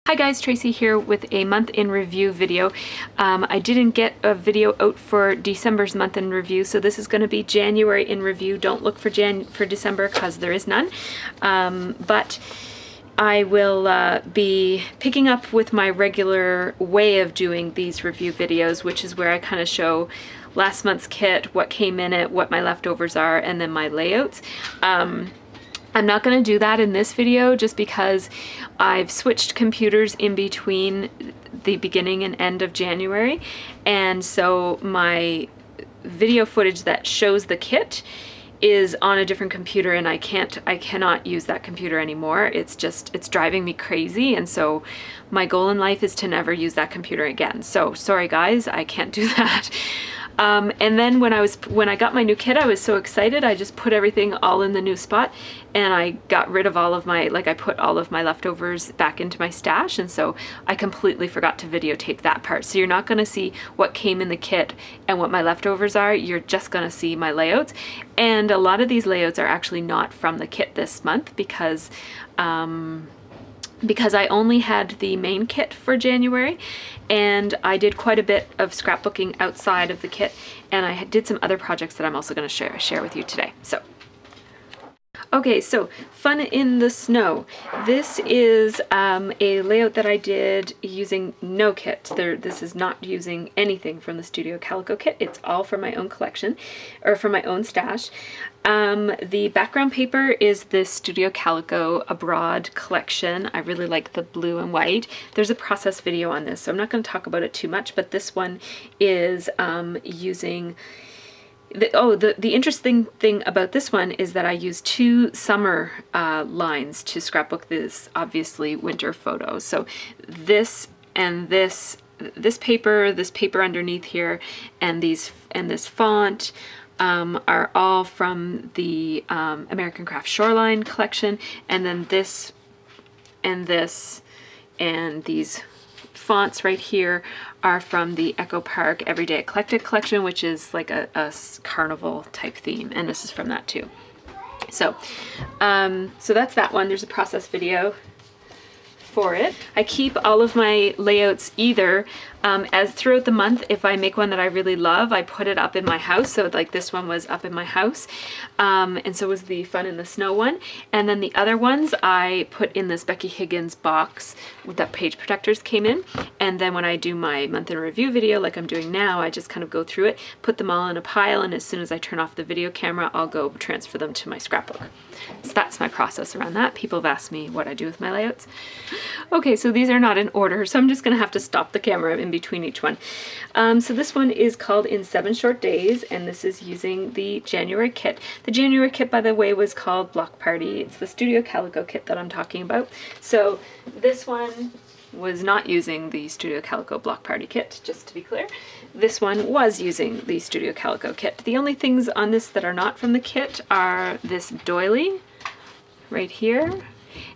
Hi guys, Tracy here with a month in review video. I didn't get a video out for December's month in review, so this is going to be January in review. Don't look for December because there is none. But I will be picking up with my regular way of doing these review videos, which is where I kind of show last month's kit, what came in it, what my leftovers are, and then my layouts. I'm not going to do that in this video just because I've switched computers in between the beginning and end of January, and so my video footage that shows the kit is on a different computer, and I cannot use that computer anymore. It's driving me crazy, and so my goal in life is to never use that computer again. So sorry guys, I can't do that. And then when I got my new kit, I was so excited. I just put everything all in the new spot, and I got rid of all of my, I put all of my leftovers back into my stash, and so I completely forgot to videotape that part. So you're not going to see what came in the kit and what my leftovers are. You're just going to see my layouts. And a lot of these layouts are actually not from the kit this month because I only had the main kit for January, and I did quite a bit of scrapbooking outside of the kit, and I did some other projects that I'm also going to share with you today. So, okay, so Fun in the Snow. This is a layout that I did using no kit. This is not using anything from the Studio Calico kit. It's all from my own collection, or from my own stash. The background paper is this Studio Calico Abroad collection. I really like the blue and white. There's a process video on this, so I'm not going to talk about it too much, but this one is using... The interesting thing about this one is that I used two summer lines to scrapbook this, obviously, winter photos. So this and this paper underneath here, and this font are all from the American Craft Shoreline collection, and then this and this and these fonts right here are from the Echo Park Everyday Eclectic collection, which is like a carnival type theme, and this is from that too. So so that's that one. There's a process video for it. I keep all of my layouts either as throughout the month. If I make one that I really love, I put it up in my house. So like this one was up in my house, and so was the Fun in the Snow one. And then the other ones I put in this Becky Higgins box that page protectors came in. And then when I do my month in review video like I'm doing now, I just kind of go through it, put them all in a pile, and as soon as I turn off the video camera, I'll go transfer them to my scrapbook. So that's my process around that. People have asked me what I do with my layouts. Okay, so these are not in order, so I'm just gonna have to stop the camera in between each one. So this one is called In 7 Short Days, and this is using the January kit. The January kit, by the way, was called Block Party. It's the Studio Calico kit that I'm talking about. So this one was not using the Studio Calico Block Party kit, just to be clear. This one was using the Studio Calico kit. The only things on this that are not from the kit are this doily right here,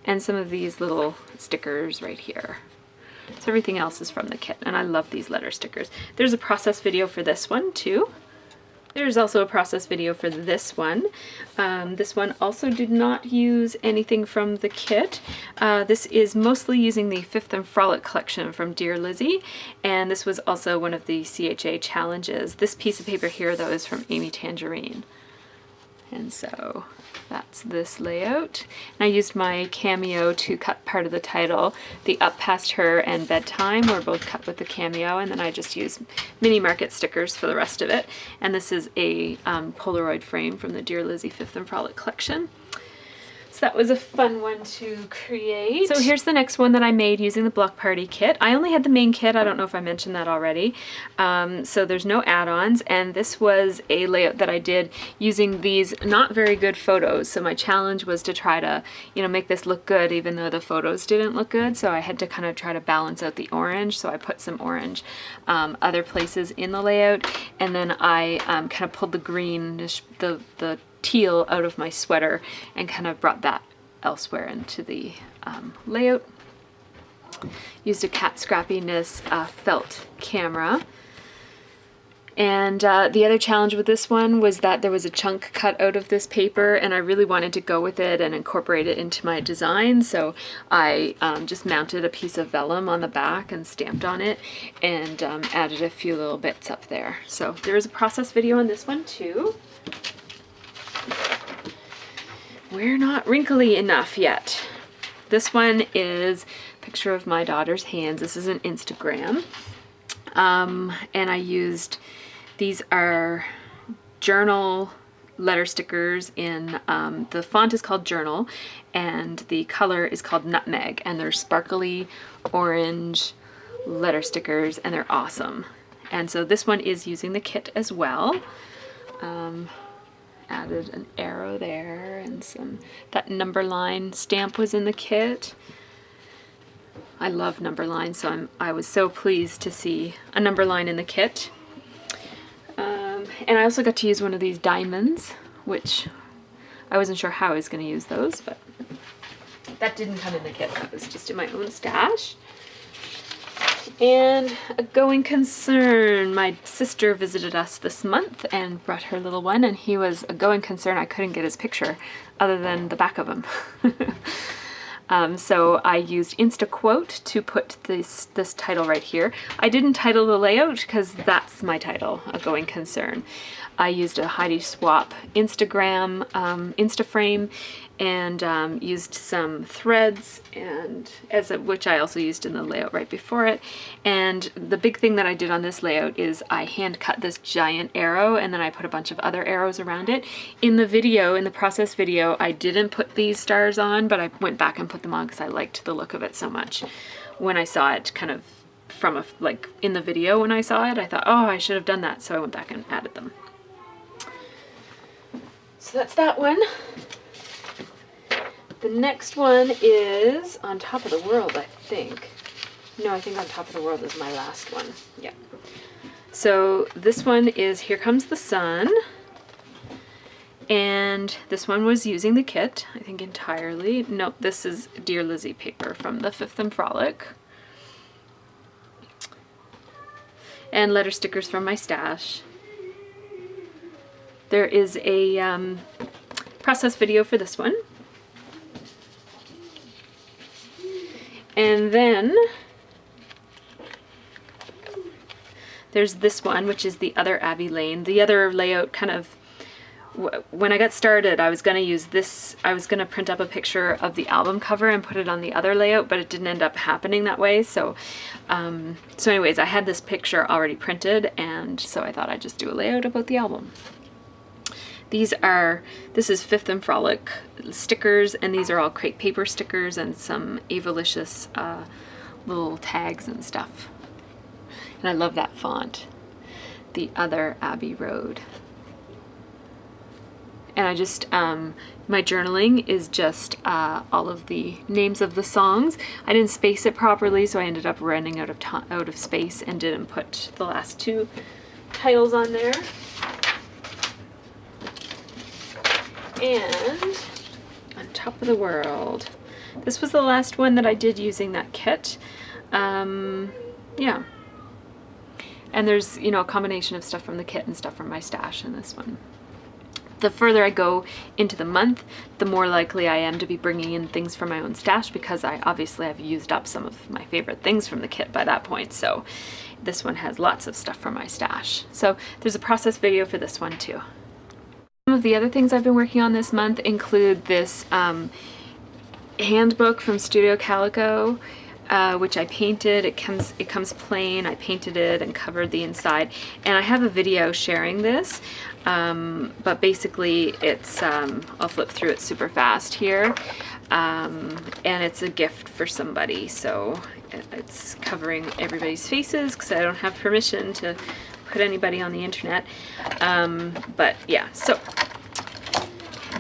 and some of these little stickers right here. So everything else is from the kit, and I love these letter stickers. There's a process video for this one too. There's also a process video for this one. This one also did not use anything from the kit. This is mostly using the Fifth and Frolic collection from Dear Lizzie, and this was also one of the CHA challenges. This piece of paper here, though, is from Amy Tangerine. And so that's this layout. And I used my Cameo to cut part of the title. The Up Past Her and Bedtime were both cut with the Cameo, and then I just used mini market stickers for the rest of it. And this is a Polaroid frame from the Dear Lizzie Fifth and Frolic collection. So that was a fun one to create. So here's the next one that I made using the Block Party kit. I only had the main kit. I don't know if I mentioned that already. So there's no add-ons, and this was a layout that I did using these not very good photos. So my challenge was to try to, make this look good even though the photos didn't look good. So I had to kind of try to balance out the orange. So I put some orange other places in the layout, and then I kind of pulled the green, the teal out of my sweater and kind of brought that elsewhere into the layout. Used a Cat Scrappiness felt camera, And the other challenge with this one was that there was a chunk cut out of this paper, and I really wanted to go with it and incorporate it into my design, so I just mounted a piece of vellum on the back and stamped on it, and added a few little bits up there. So there is a process video on this one too. We're not wrinkly enough yet. This one is a picture of my daughter's hands. This is an Instagram. And I used, these are journal letter stickers in, the font is called Journal, and the color is called Nutmeg, and they're sparkly orange letter stickers, and they're awesome. And so this one is using the kit as well. Added an arrow there, and that number line stamp was in the kit. I love number lines, so I was so pleased to see a number line in the kit. And I also got to use one of these diamonds, which I wasn't sure how I was going to use those, but that didn't come in the kit. That was just in my own stash. And a going concern. My sister visited us this month and brought her little one, and he was a going concern. I couldn't get his picture other than the back of him. So I used InstaQuote to put this title right here. I didn't title the layout because that's my title, A Going Concern. I used a Heidi Swap Instagram Instaframe, and used some threads, and which I also used in the layout right before it. And the big thing that I did on this layout is I hand cut this giant arrow, and then I put a bunch of other arrows around it. In the video, in the process video, I didn't put these stars on, but I went back and put them on because I liked the look of it so much. When I saw it kind of from like in the video when I saw it, I thought, oh, I should have done that. So I went back and added them. So that's that one. The next one is On Top of the World, I think. No, I think On Top of the World is my last one. Yeah. So this one is Here Comes the Sun. And this one was using the kit, I think entirely. Nope, this is Dear Lizzie paper from the Fifth and Frolic. And letter stickers from my stash. There is a process video for this one. And then there's this one, which is the other Abbey Lane. The other layout kind of, when I got started, I was going to use this, I was going to print up a picture of the album cover and put it on the other layout, but it didn't end up happening that way. So, so anyways, I had this picture already printed, and so I thought I'd just do a layout about the album. This is Fifth and Frolic stickers, and these are all crepe paper stickers and some Avalicious little tags and stuff. And I love that font. The Other Abbey Road. And I just, my journaling is just all of the names of the songs. I didn't space it properly, so I ended up running out of space and didn't put the last two titles on there. And On Top of the World. This was the last one that I did using that kit. Yeah. And there's, you know, a combination of stuff from the kit and stuff from my stash in this one. The further I go into the month, the more likely I am to be bringing in things from my own stash, because I obviously have used up some of my favorite things from the kit by that point. So this one has lots of stuff from my stash. So there's a process video for this one too. Some of the other things I've been working on this month include this handbook from Studio Calico, which I painted. It comes plain. I painted it and covered the inside, and I have a video sharing this, but basically it's I'll flip through it super fast here, and it's a gift for somebody, so it's covering everybody's faces because I don't have permission to put anybody on the internet, but yeah. So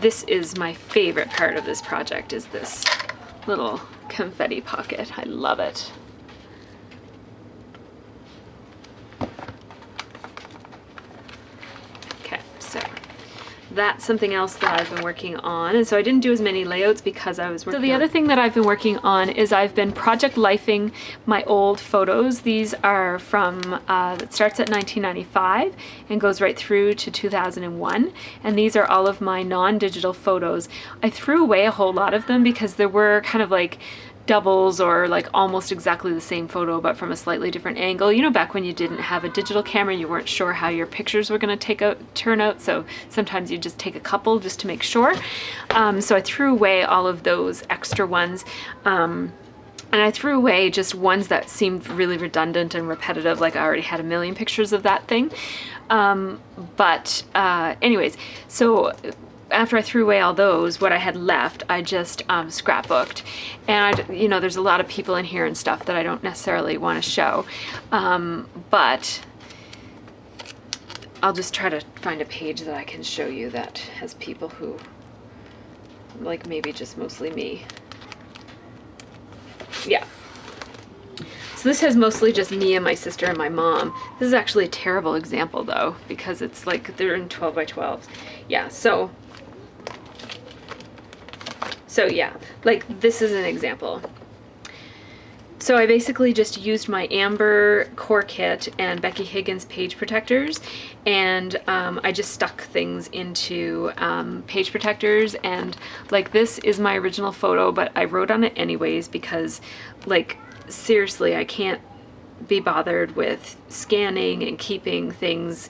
this is my favorite part of this project, is this little confetti pocket. I love it. Okay, so that's something else that I've been working on. And so I didn't do as many layouts because I was working. So the other thing that I've been working on is I've been project lifing my old photos. These are from, it starts at 1995 and goes right through to 2001. And these are all of my non-digital photos. I threw away a whole lot of them because there were kind of like doubles or like almost exactly the same photo but from a slightly different angle. You know, back when you didn't have a digital camera, you weren't sure how your pictures were going to turn out, so sometimes you just take a couple just to make sure. So I threw away all of those extra ones. And I threw away just ones that seemed really redundant and repetitive, like I already had a million pictures of that thing. Anyways, so after I threw away all those, what I had left, I just scrapbooked. And you know, there's a lot of people in here and stuff that I don't necessarily want to show. But I'll just try to find a page that I can show you that has people who, like maybe just mostly me. Yeah. So this has mostly just me and my sister and my mom. This is actually a terrible example though, because it's like they're in 12 by 12s. Yeah, so yeah, like this is an example. So I basically just used my Amber core kit and Becky Higgins page protectors, and I just stuck things into page protectors, and like this is my original photo, but I wrote on it anyways because like seriously I can't be bothered with scanning and keeping things.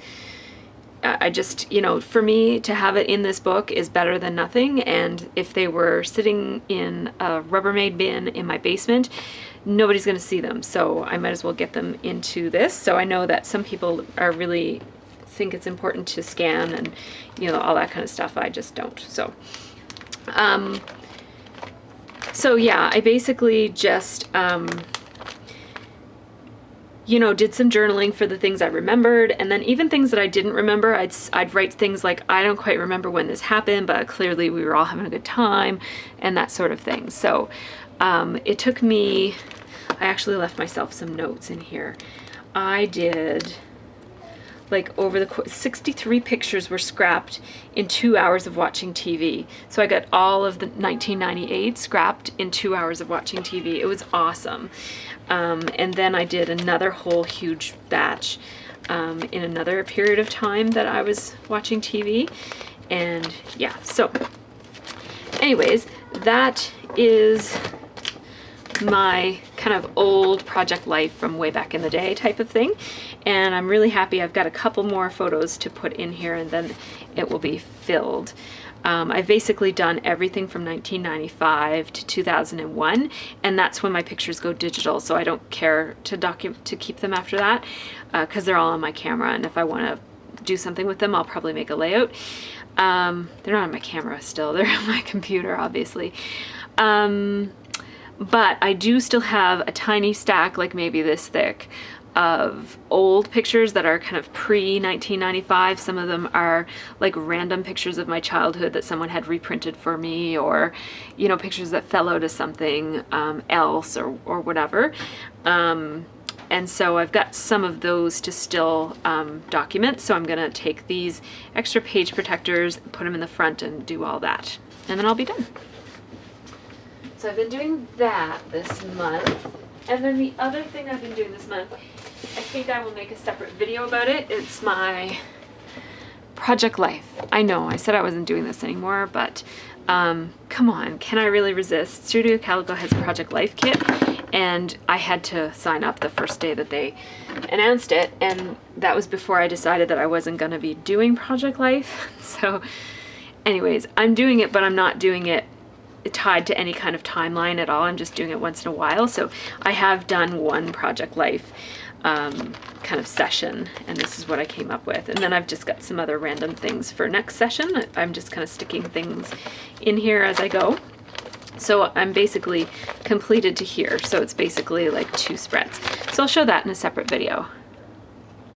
I just, you know, for me to have it in this book is better than nothing, and if they were sitting in a Rubbermaid bin in my basement, nobody's going to see them, so I might as well get them into this. So I know that some people are really think it's important to scan and, you know, all that kind of stuff. I just don't. So yeah, I basically just you know, did some journaling for the things I remembered, and then even things that I didn't remember, I'd write things like, I don't quite remember when this happened, but clearly we were all having a good time, and that sort of thing. So it took me, I actually left myself some notes in here. I did, like over the course, 63 pictures were scrapped in 2 hours of watching TV. So I got all of the 1998 scrapped in 2 hours of watching TV. It was awesome. And then I did another whole huge batch in another period of time that I was watching TV. And yeah, so anyways, that is my kind of old project life from way back in the day type of thing. And I'm really happy. I've got a couple more photos to put in here and then it will be filled. I've basically done everything from 1995 to 2001, and that's when my pictures go digital, so I don't care to keep them after that because they're all on my camera, and if I want to do something with them, I'll probably make a layout. They're not on my camera still, they're on my computer, obviously. But I do still have a tiny stack, like maybe this thick, of old pictures that are kind of pre-1995. Some of them are like random pictures of my childhood that someone had reprinted for me, or, you know, pictures that fell out of something else or whatever. And so I've got some of those to still document. So I'm gonna take these extra page protectors, put them in the front and do all that. And then I'll be done. So I've been doing that this month. And then the other thing I've been doing this month, I think I will make a separate video about it. It's my project life. I know I said I wasn't doing this anymore, but come on, can I really resist? Studio Calico has a project life kit, and I had to sign up the first day that they announced it, and that was before I decided that I wasn't going to be doing project life. So anyways, I'm doing it, but I'm not doing it tied to any kind of timeline at all. I'm just doing it once in a while. So I have done one project life kind of session, and this is what I came up with. And then I've just got some other random things for next session. I'm just kind of sticking things in here as I go. So I'm basically completed to here. So it's basically like 2 spreads. So I'll show that in a separate video.